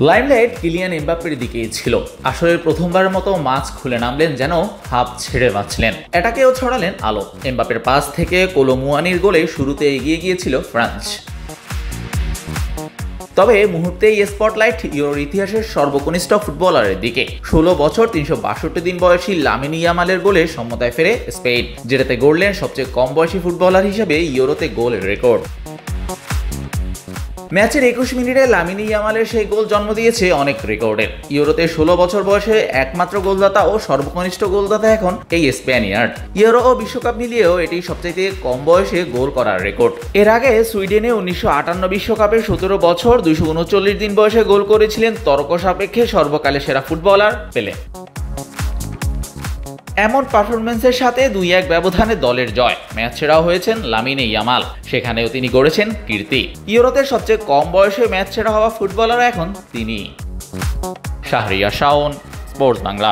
Limelight Kylian এমবাপ্পের দিকেই ছিল। আসলে প্রথমবারের মতো মাছ খুলে নামলেন, যেন হাফ ছেড়ে বাঁচলেন। এটাকেও ছড়ালেন আলো। এমবাপ্পের পাস থেকে কোলো মুয়ানির গোলে শুরুতে এগিয়ে গিয়েছিল ফ্রান্স। তবে মুহূর্তেই স্পটলাইট ইউরোর ইতিহাসের সর্বকনিষ্ঠ ফুটবলারের দিকে। 16 বছর 362 দিন বয়সী লামিন ইয়ামালের গোলে সমতায় ফেরে স্পেন, যেটাতে গড়লেন সবচেয়ে কম বয়সী ফুটবলার হিসেবে ইউরোতে গোলের রেকর্ড। ম্যাচের 21 মিনিটে লামিন ইয়ামালের সেই গোল জন্ম দিয়েছে অনেক রেকর্ডের। ইউরোতে 16 বছর বয়সে একমাত্র গোলদাতা ও সর্বকনিষ্ঠ গোলদাতা এখন এই স্প্যানিয়ার্ড। ইউরো ও বিশ্বকাপ মিলিয়েও এটি সবচাইতে কম বয়সে গোল করার রেকর্ড। এর আগে সুইডেনে 1958 বিশ্বকাপে 17 বছর 239 দিন বয়সে গোল করেছিলেন তর্ক সাপেক্ষে সর্বকালের সেরা ফুটবলার পেলে। এমন পারফরমেন্সের সাথে 2-1 ব্যবধানে দলের জয়। ম্যাচ সেরাও হয়েছেন লামিন ইয়ামাল, সেখানেও তিনি গড়েছেন কীর্তি। ইউরোতে সবচেয়ে কম বয়সে ম্যাচ সেরা হওয়া ফুটবলার এখন তিনি। শাহরিয়ার শাওন, স্পোর্টস বাংলা।